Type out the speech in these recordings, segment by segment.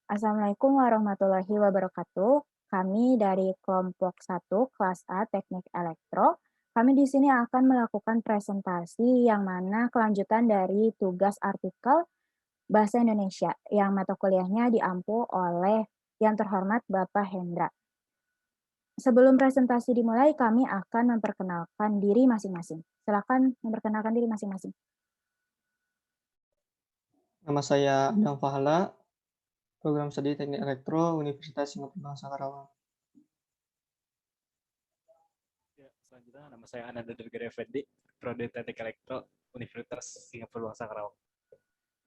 Assalamualaikum warahmatullahi wabarakatuh. Kami dari kelompok 1 kelas A Teknik Elektro. Kami di sini akan melakukan presentasi yang mana kelanjutan dari tugas artikel Bahasa Indonesia yang mata kuliahnya diampu oleh yang terhormat Bapak Hendra. Sebelum presentasi dimulai, kami akan memperkenalkan diri masing-masing. Silakan memperkenalkan diri masing-masing. Nama saya Adam Fahala, program studi Teknik Elektro, Universitas Singapura Bangsa Karawang. Ya, selanjutnya nama saya Ananda Durgara Effendi, Prodi Teknik Elektro, Universitas Singapura Bangsa Karawang.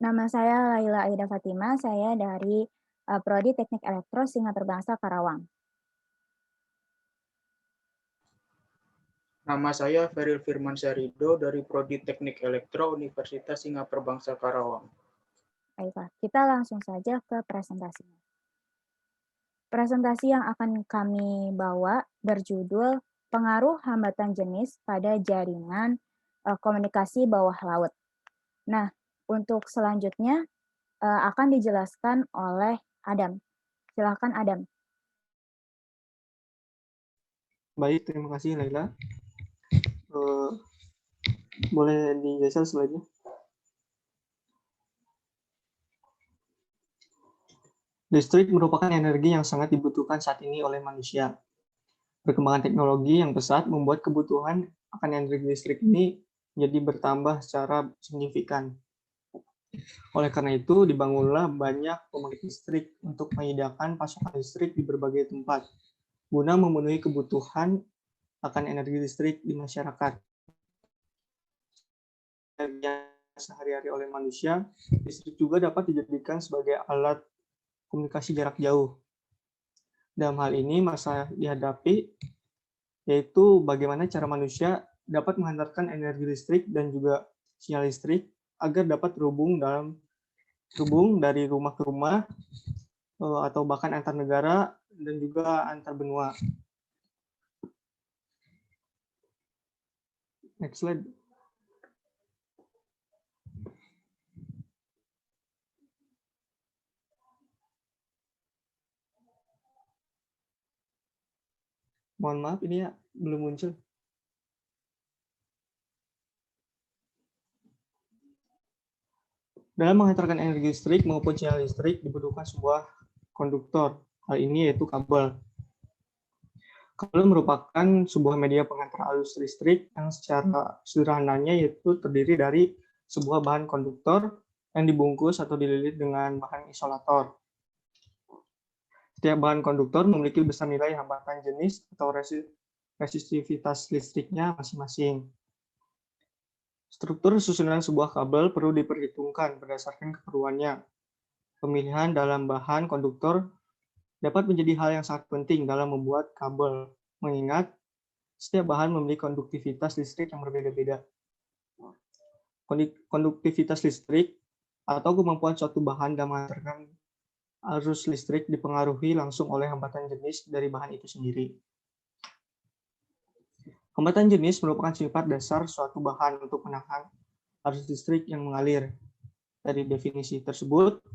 Nama saya Laila Aida Fatima, saya dari Prodi Teknik Elektro Singapura Bangsa Karawang. Nama saya Feril Firman Syarido dari Prodi Teknik Elektro Universitas Singapura Bangsa Karawang. Baiklah, kita langsung saja ke presentasinya. Presentasi yang akan kami bawa berjudul Pengaruh Hambatan Jenis pada Jaringan Komunikasi Bawah Laut. Nah, untuk selanjutnya akan dijelaskan oleh Adam. Silakan Adam. Baik, terima kasih Laila. Boleh digeser slide-nya. Listrik merupakan energi yang sangat dibutuhkan saat ini oleh manusia. Perkembangan teknologi yang pesat membuat kebutuhan akan energi listrik ini jadi bertambah secara signifikan. Oleh karena itu, dibangunlah banyak pembangkit listrik untuk menyediakan pasokan listrik di berbagai tempat, guna memenuhi kebutuhan akan energi listrik di masyarakat. Energi sehari-hari oleh manusia, listrik juga dapat dijadikan sebagai alat komunikasi jarak jauh. Dalam hal ini, masalah dihadapi yaitu bagaimana cara manusia dapat menghantarkan energi listrik dan juga sinyal listrik agar dapat terhubung dari rumah ke rumah atau bahkan antar negara dan juga antar benua. Next slide. Mohon maaf, ini ya belum muncul. Dalam menghantarkan energi listrik maupun sinyal listrik dibutuhkan sebuah konduktor. Hal ini yaitu kabel. Kabel merupakan sebuah media pengantar arus listrik yang secara sederhananya yaitu terdiri dari sebuah bahan konduktor yang dibungkus atau dililit dengan bahan isolator. Setiap bahan konduktor memiliki besar nilai hambatan jenis atau resistivitas listriknya masing-masing. Struktur susunan sebuah kabel perlu diperhitungkan berdasarkan keperluannya. Pemilihan dalam bahan konduktor dapat menjadi hal yang sangat penting dalam membuat kabel, mengingat setiap bahan memiliki konduktivitas listrik yang berbeda-beda. Konduktivitas listrik atau kemampuan suatu bahan dalam menghantarkan arus listrik dipengaruhi langsung oleh hambatan jenis dari bahan itu sendiri. Hambatan jenis merupakan sifat dasar suatu bahan untuk menahan arus listrik yang mengalir. Dari definisi tersebut,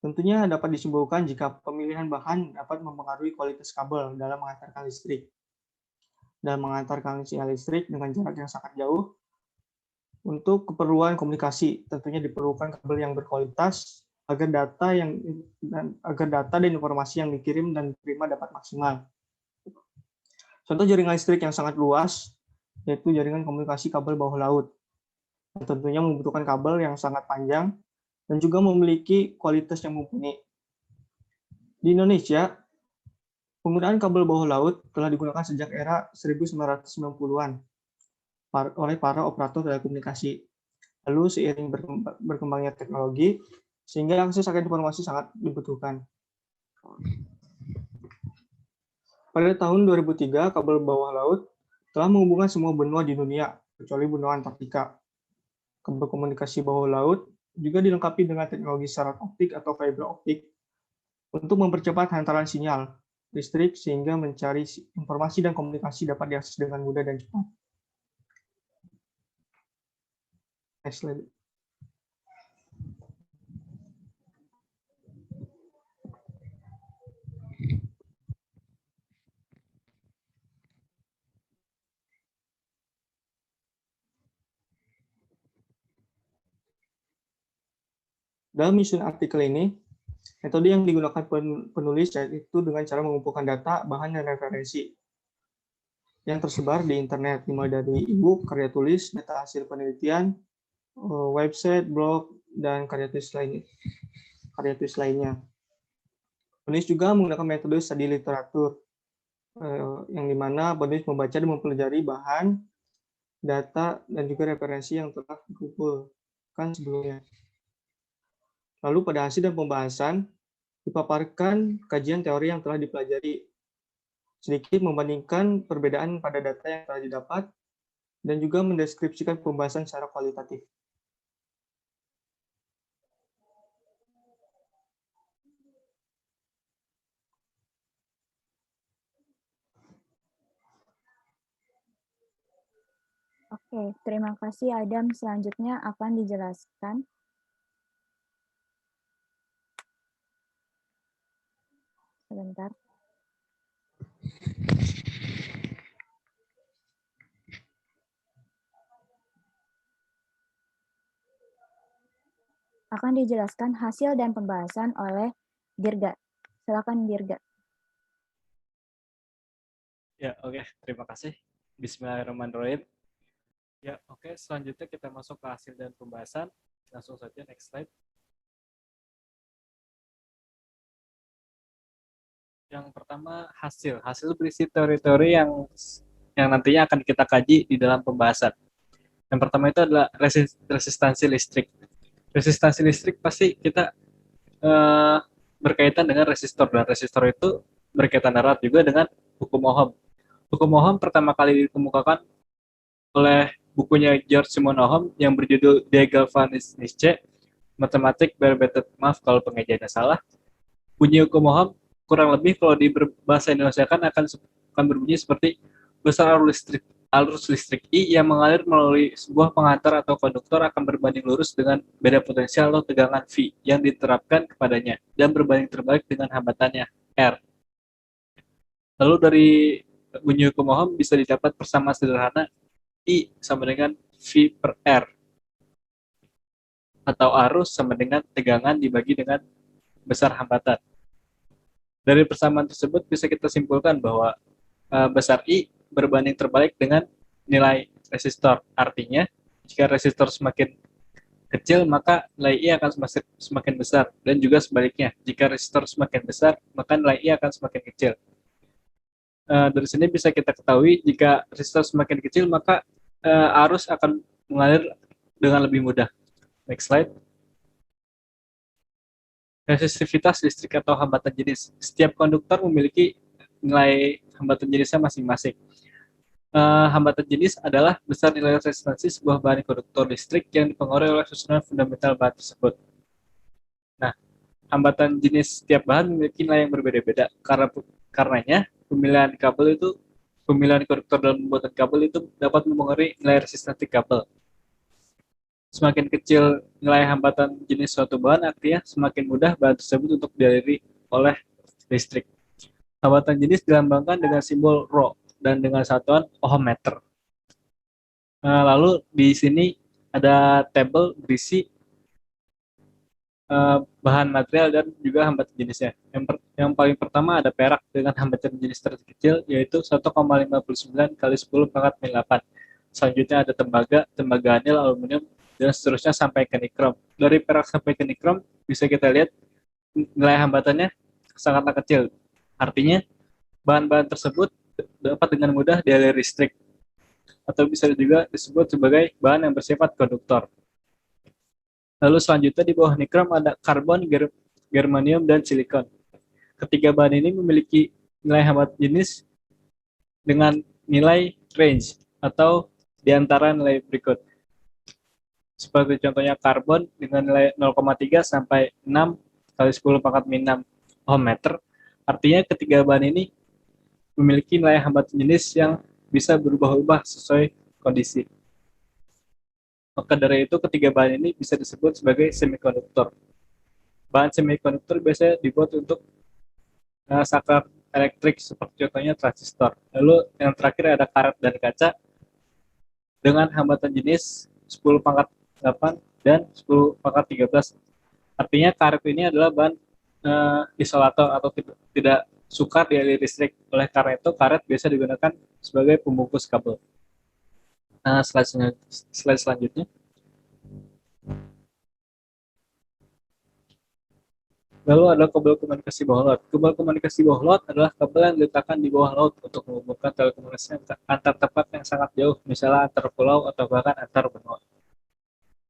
tentunya dapat disimpulkan jika pemilihan bahan dapat mempengaruhi kualitas kabel dalam mengantarkan listrik. Dan mengantarkan sinyal listrik dengan jarak yang sangat jauh, untuk keperluan komunikasi, tentunya diperlukan kabel yang berkualitas agar data dan informasi yang dikirim dan diterima dapat maksimal. Contoh jaringan listrik yang sangat luas yaitu jaringan komunikasi kabel bawah laut. Tentunya membutuhkan kabel yang sangat panjang dan juga memiliki kualitas yang mumpuni. Di Indonesia, penggunaan kabel bawah laut telah digunakan sejak era 1990-an oleh para operator telekomunikasi. Lalu seiring berkembangnya teknologi, sehingga akses akan informasi sangat dibutuhkan. Pada tahun 2003, kabel bawah laut telah menghubungkan semua benua di dunia, kecuali benua Antartika. Kabel komunikasi bawah laut juga dilengkapi dengan teknologi syarat optik atau fiber optik untuk mempercepat hantaran sinyal listrik sehingga mencari informasi dan komunikasi dapat diakses dengan mudah dan cepat. Next slide. Dalam menyusun artikel ini, metode yang digunakan penulis yaitu dengan cara mengumpulkan data, bahan, dan referensi yang tersebar di internet, dimulai dari e-book, karya tulis, data hasil penelitian, website, blog, dan karya tulis lainnya. Penulis juga menggunakan metode studi literatur, yang dimana penulis membaca dan mempelajari bahan, data, dan juga referensi yang telah dikumpulkan sebelumnya. Lalu pada hasil dan pembahasan, dipaparkan kajian teori yang telah dipelajari, sedikit membandingkan perbedaan pada data yang telah didapat, dan juga mendeskripsikan pembahasan secara kualitatif. Oke, terima kasih Adam. Selanjutnya akan dijelaskan. Sebentar. Akan dijelaskan hasil dan pembahasan oleh Dirga. Silakan Dirga. Ya, oke. Terima kasih. Bismillahirrahmanirrahim. Ya, oke. Selanjutnya kita masuk ke hasil dan pembahasan. Langsung saja, next slide. Yang pertama, hasil. Hasil berisi teori-teori yang nantinya akan kita kaji di dalam pembahasan. Yang pertama itu adalah resistansi listrik. Resistansi listrik pasti kita berkaitan dengan resistor, dan resistor itu berkaitan erat juga dengan hukum Ohm. Hukum Ohm pertama kali dikemukakan oleh bukunya George Simon Ohm yang berjudul Die Galvanische Mathematik Bearbeitet. Maaf kalau pengejaannya salah. Bunyi hukum Ohm kurang lebih kalau di bahasa Indonesia akan berbunyi seperti besar arus listrik I yang mengalir melalui sebuah pengantar atau konduktor akan berbanding lurus dengan beda potensial atau tegangan V yang diterapkan kepadanya dan berbanding terbalik dengan hambatannya R. Lalu dari bunyi hukum Ohm bisa didapat persamaan sederhana I sama dengan V per R, atau arus sama dengan tegangan dibagi dengan besar hambatan. Dari persamaan tersebut bisa kita simpulkan bahwa besar I berbanding terbalik dengan nilai resistor. Artinya, jika resistor semakin kecil, maka nilai I akan semakin besar. Dan juga sebaliknya, jika resistor semakin besar, maka nilai I akan semakin kecil. Dari sini bisa kita ketahui, jika resistor semakin kecil, maka arus akan mengalir dengan lebih mudah. Next slide. Resistivitas listrik atau hambatan jenis. Setiap konduktor memiliki nilai hambatan jenisnya masing-masing. Hambatan jenis adalah besar nilai resistansi sebuah bahan konduktor listrik yang dipengaruhi oleh susunan fundamental bahan tersebut. Nah, hambatan jenis setiap bahan memiliki nilai yang berbeda-beda. Karenanya, pemilihan konduktor dalam pembuatan kabel itu dapat mempengaruhi nilai resistansi kabel. Semakin kecil nilai hambatan jenis suatu bahan, artinya semakin mudah bahan tersebut untuk dialiri oleh listrik. Hambatan jenis dilambangkan dengan simbol Rho dan dengan satuan ohmmeter. Lalu di sini ada tabel berisi bahan material dan juga hambatan jenisnya. Yang paling pertama ada perak dengan hambatan jenis terkecil yaitu 1,59 kali 10 pangkat min 8. Selanjutnya ada tembaga anil, aluminium, dan seterusnya sampai ke nikrom. Dari perak sampai ke nikrom bisa kita lihat nilai hambatannya sangatlah kecil. Artinya bahan-bahan tersebut dapat dengan mudah dialiri listrik, atau bisa juga disebut sebagai bahan yang bersifat konduktor. Lalu selanjutnya di bawah nikrom ada karbon, germanium, dan silikon. Ketiga bahan ini memiliki nilai hambatan jenis dengan nilai range atau di antara nilai berikut. Seperti contohnya karbon dengan nilai 0,3 sampai 6 kali 10 pangkat min 6 ohmmeter. Artinya ketiga bahan ini memiliki nilai hambatan jenis yang bisa berubah-ubah sesuai kondisi. Maka dari itu ketiga bahan ini bisa disebut sebagai semikonduktor. Bahan semikonduktor biasanya dibuat untuk saklar elektrik seperti contohnya transistor. Lalu yang terakhir ada karet dan kaca dengan hambatan jenis 10 pangkat 8 dan 10 pangkat 13 Artinya karet ini adalah bahan isolator atau tidak sukar dialiri listrik. Oleh karena itu, karet biasa digunakan sebagai pembungkus kabel. Nah, slide selanjutnya. Lalu ada kabel komunikasi bawah laut. Kabel komunikasi bawah laut adalah kabel yang diletakkan di bawah laut untuk menghubungkan telekomunikasi antar tempat yang sangat jauh, misalnya antar pulau atau bahkan antar benua.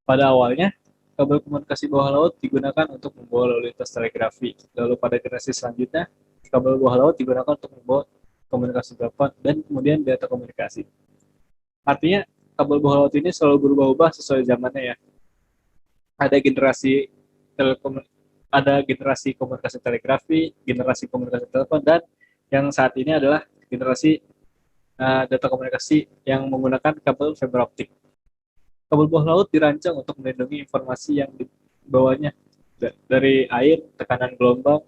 Pada awalnya, kabel komunikasi bawah laut digunakan untuk membawa lalu lintas telegrafi. Lalu pada generasi selanjutnya, kabel bawah laut digunakan untuk membawa komunikasi telepon dan kemudian data komunikasi. Artinya, kabel bawah laut ini selalu berubah-ubah sesuai zamannya ya. Ada generasi komunikasi telegrafi, generasi komunikasi telepon, dan yang saat ini adalah generasi data komunikasi yang menggunakan kabel fiber optik. Kabel bawah laut dirancang untuk melindungi informasi yang dibawanya dari air, tekanan gelombang,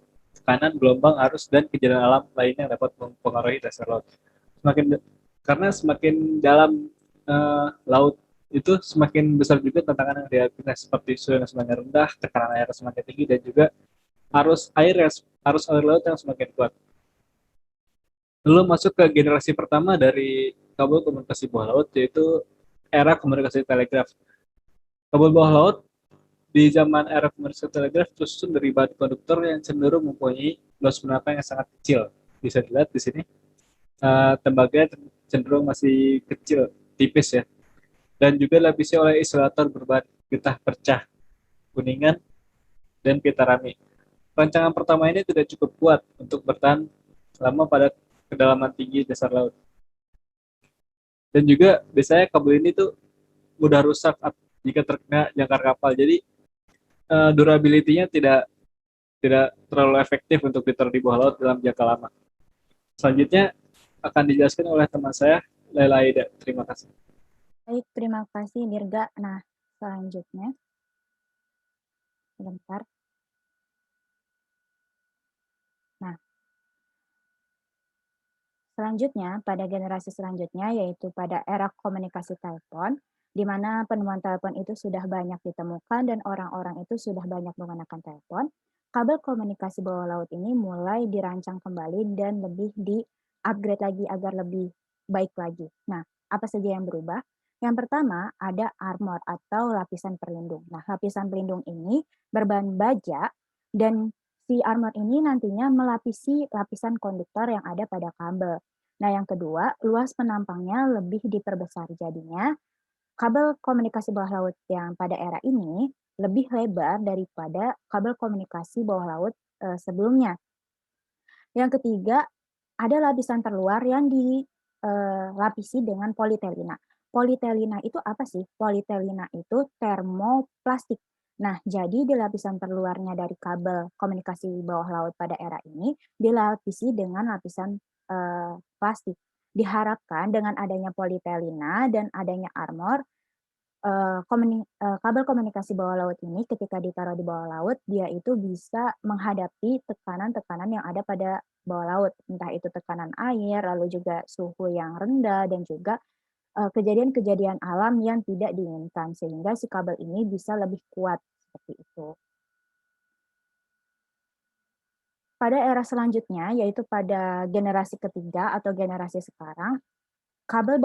arus, dan kejadian alam lainnya yang dapat mempengaruhi dasar laut. Karena semakin dalam laut itu semakin besar juga tantangan yang dihadapi, seperti suhu yang semakin rendah, tekanan air semakin tinggi, dan juga arus air laut yang semakin kuat. Lalu masuk ke generasi pertama dari kabel komunikasi bawah laut, yaitu era komunikasi telegraf. Kabel bawah laut di zaman era komunikasi telegraf tersusun dari bahan konduktor yang cenderung mempunyai luas penapa yang sangat kecil. Bisa dilihat di sini, tembaganya cenderung masih kecil, tipis ya. Dan juga dilapisi oleh isolator berbahan getah percah, kuningan, dan pitarami. Rancangan pertama ini tidak cukup kuat untuk bertahan selama pada kedalaman tinggi dasar laut. Dan juga biasanya kabel ini tuh mudah rusak jika terkena jangkar kapal. Jadi durability-nya tidak terlalu efektif untuk ditaruh di bawah laut dalam jangka lama. Selanjutnya akan dijelaskan oleh teman saya, Laila Aida. Terima kasih. Baik, terima kasih Dirga. Nah, selanjutnya. Sebentar. Nah, selanjutnya, pada generasi selanjutnya, yaitu pada era komunikasi telepon, di mana penemuan telepon itu sudah banyak ditemukan dan orang-orang itu sudah banyak menggunakan telepon, kabel komunikasi bawah laut ini mulai dirancang kembali dan lebih di-upgrade lagi agar lebih baik lagi. Nah, apa saja yang berubah? Yang pertama, ada armor atau lapisan pelindung. Nah, lapisan pelindung ini berbahan baja dan si armor ini nantinya melapisi lapisan konduktor yang ada pada kabel. Nah, yang kedua, luas penampangnya lebih diperbesar. Jadinya, kabel komunikasi bawah laut yang pada era ini lebih lebar daripada kabel komunikasi bawah laut sebelumnya. Yang ketiga, ada lapisan terluar yang dilapisi dengan politelina. Politelina itu apa sih? Politelina itu termoplastik. Nah, jadi di lapisan terluarnya dari kabel komunikasi bawah laut pada era ini dilapisi dengan lapisan plastik. Diharapkan dengan adanya politelina dan adanya armor, kabel komunikasi bawah laut ini ketika ditaruh di bawah laut, dia itu bisa menghadapi tekanan-tekanan yang ada pada bawah laut. Entah itu tekanan air, lalu juga suhu yang rendah, dan juga kejadian-kejadian alam yang tidak diinginkan. Sehingga si kabel ini bisa lebih kuat, seperti itu. Pada era selanjutnya, yaitu pada generasi ketiga atau generasi sekarang, kabel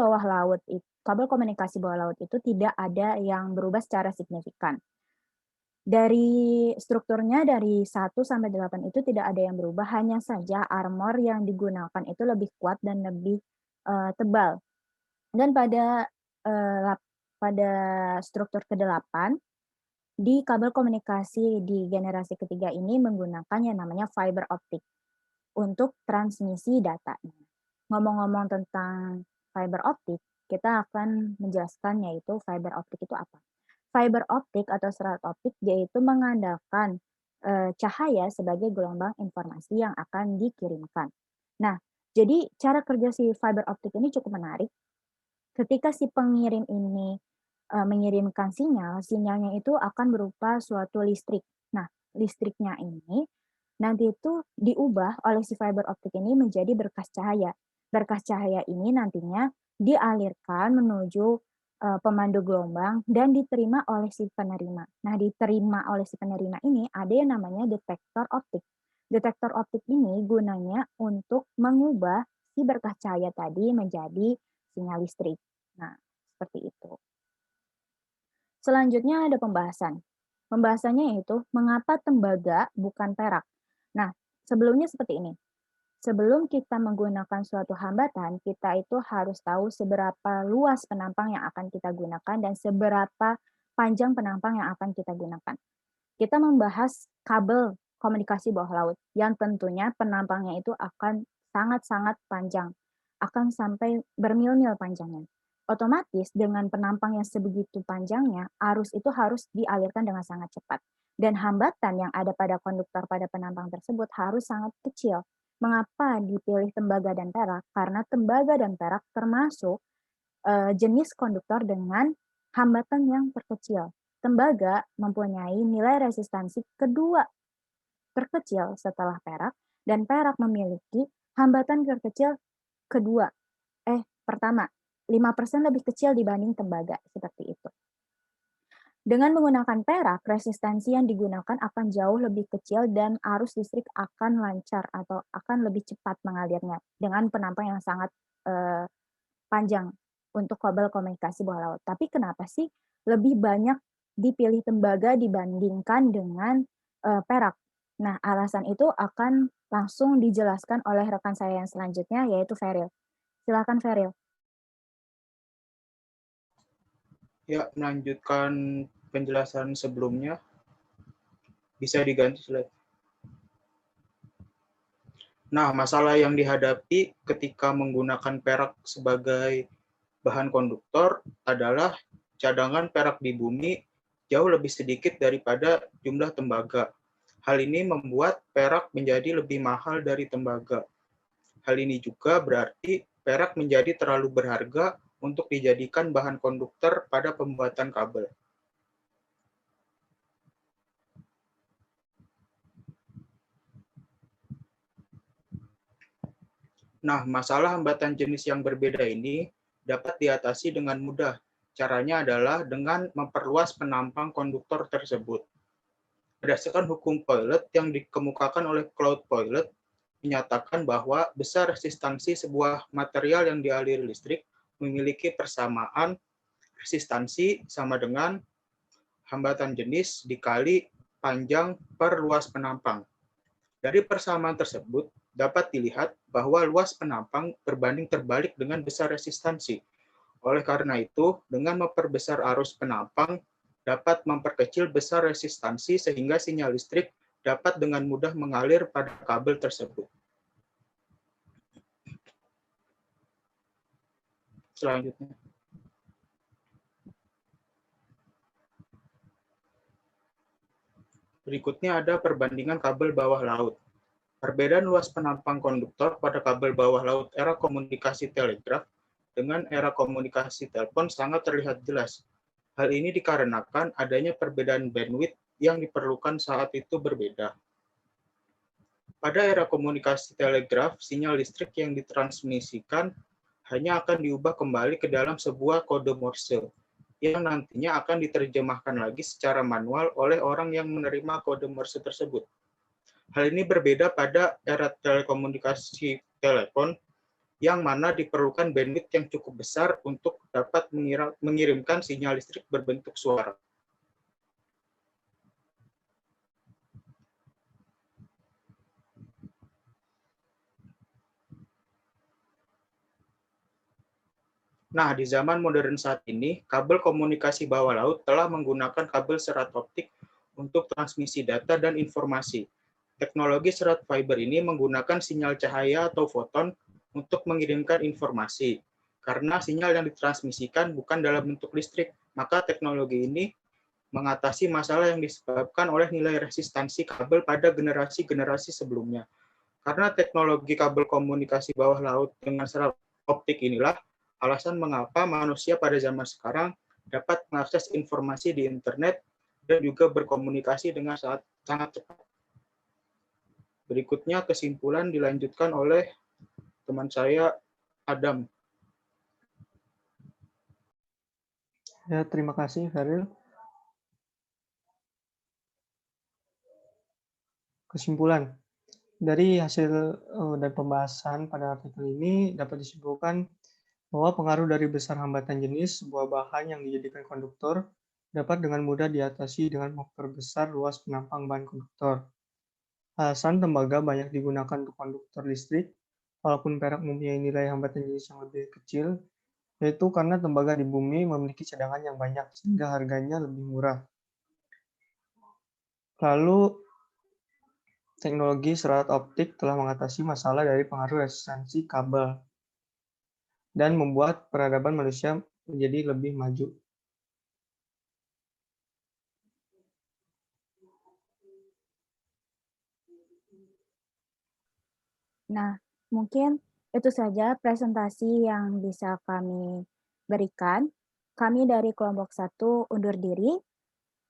komunikasi bawah laut itu tidak ada yang berubah secara signifikan. Dari strukturnya dari 1 sampai 8 itu tidak ada yang berubah, hanya saja armor yang digunakan itu lebih kuat dan lebih tebal. Dan pada struktur ke-8, di kabel komunikasi di generasi ketiga ini menggunakan yang namanya fiber optik untuk transmisi datanya. Ngomong-ngomong tentang fiber optik, kita akan menjelaskan yaitu fiber optik itu apa. Fiber optik atau serat optik yaitu mengandalkan cahaya sebagai gelombang informasi yang akan dikirimkan. Nah, jadi cara kerja si fiber optik ini cukup menarik. Ketika si pengirim ini mengirimkan sinyalnya itu akan berupa suatu listrik. Nah, listriknya ini nanti itu diubah oleh si fiber optik ini menjadi berkas cahaya. Berkas cahaya ini nantinya dialirkan menuju pemandu gelombang dan diterima oleh si penerima. Nah, diterima oleh si penerima ini ada yang namanya detektor optik. Detektor optik ini gunanya untuk mengubah si berkah cahaya tadi menjadi sinyal listrik. Nah, seperti itu. Selanjutnya ada pembahasan. Pembahasannya yaitu mengapa tembaga bukan perak. Nah, sebelumnya seperti ini. Sebelum kita menggunakan suatu hambatan, kita itu harus tahu seberapa luas penampang yang akan kita gunakan dan seberapa panjang penampang yang akan kita gunakan. Kita membahas kabel komunikasi bawah laut yang tentunya penampangnya itu akan sangat-sangat panjang, akan sampai bermil-mil panjangnya. Otomatis dengan penampang yang sebegitu panjangnya, arus itu harus dialirkan dengan sangat cepat. Dan hambatan yang ada pada konduktor pada penampang tersebut harus sangat kecil. Mengapa dipilih tembaga dan perak? Karena tembaga dan perak termasuk jenis konduktor dengan hambatan yang terkecil. Tembaga mempunyai nilai resistansi kedua terkecil setelah perak, dan perak memiliki hambatan terkecil kedua, pertama, 5% lebih kecil dibanding tembaga, seperti itu. Dengan menggunakan perak, resistansi yang digunakan akan jauh lebih kecil dan arus listrik akan lancar atau akan lebih cepat mengalirnya dengan penampang yang sangat panjang untuk kabel komunikasi bawah laut. Tapi kenapa sih lebih banyak dipilih tembaga dibandingkan dengan perak? Nah, alasan itu akan langsung dijelaskan oleh rekan saya yang selanjutnya, yaitu Feril. Silakan Feril. Ya, melanjutkan penjelasan sebelumnya, bisa diganti slide. Nah, masalah yang dihadapi ketika menggunakan perak sebagai bahan konduktor adalah cadangan perak di bumi jauh lebih sedikit daripada jumlah tembaga. Hal ini membuat perak menjadi lebih mahal dari tembaga. Hal ini juga berarti perak menjadi terlalu berharga untuk dijadikan bahan konduktor pada pembuatan kabel. Nah, masalah hambatan jenis yang berbeda ini dapat diatasi dengan mudah. Caranya adalah dengan memperluas penampang konduktor tersebut. Berdasarkan hukum Poilet yang dikemukakan oleh Claude Poilet, menyatakan bahwa besar resistansi sebuah material yang dialiri listrik memiliki persamaan resistansi sama dengan hambatan jenis dikali panjang per luas penampang. Dari persamaan tersebut, dapat dilihat bahwa luas penampang berbanding terbalik dengan besar resistansi. Oleh karena itu, dengan memperbesar arus penampang, dapat memperkecil besar resistansi sehingga sinyal listrik dapat dengan mudah mengalir pada kabel tersebut. Selanjutnya. Berikutnya ada perbandingan kabel bawah laut. Perbedaan luas penampang konduktor pada kabel bawah laut era komunikasi telegraf dengan era komunikasi telepon sangat terlihat jelas. Hal ini dikarenakan adanya perbedaan bandwidth yang diperlukan saat itu berbeda. Pada era komunikasi telegraf, sinyal listrik yang ditransmisikan hanya akan diubah kembali ke dalam sebuah kode Morse, yang nantinya akan diterjemahkan lagi secara manual oleh orang yang menerima kode Morse tersebut. Hal ini berbeda pada era telekomunikasi telepon, yang mana diperlukan bandwidth yang cukup besar untuk dapat mengirimkan sinyal listrik berbentuk suara. Nah, di zaman modern saat ini, kabel komunikasi bawah laut telah menggunakan kabel serat optik untuk transmisi data dan informasi. Teknologi serat fiber ini menggunakan sinyal cahaya atau foton untuk mengirimkan informasi. Karena sinyal yang ditransmisikan bukan dalam bentuk listrik, maka teknologi ini mengatasi masalah yang disebabkan oleh nilai resistansi kabel pada generasi-generasi sebelumnya. Karena teknologi kabel komunikasi bawah laut dengan serat optik inilah alasan mengapa manusia pada zaman sekarang dapat mengakses informasi di internet dan juga berkomunikasi dengan sangat cepat. Berikutnya kesimpulan dilanjutkan oleh teman saya, Adam. Ya, terima kasih, Feril. Kesimpulan. Dari hasil dan pembahasan pada artikel ini dapat disimpulkan bahwa pengaruh dari besar hambatan jenis sebuah bahan yang dijadikan konduktor dapat dengan mudah diatasi dengan memperbesar luas penampang bahan konduktor. Alasan tembaga banyak digunakan untuk konduktor listrik, walaupun perak mempunyai nilai hambatan jenis yang lebih kecil, yaitu karena tembaga di bumi memiliki cadangan yang banyak sehingga harganya lebih murah. Lalu, teknologi serat optik telah mengatasi masalah dari pengaruh resistansi kabel dan membuat peradaban manusia menjadi lebih maju. Nah, mungkin itu saja presentasi yang bisa kami berikan. Kami dari kelompok 1 undur diri.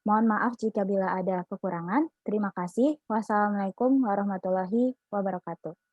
Mohon maaf jika bila ada kekurangan. Terima kasih. Wassalamualaikum warahmatullahi wabarakatuh.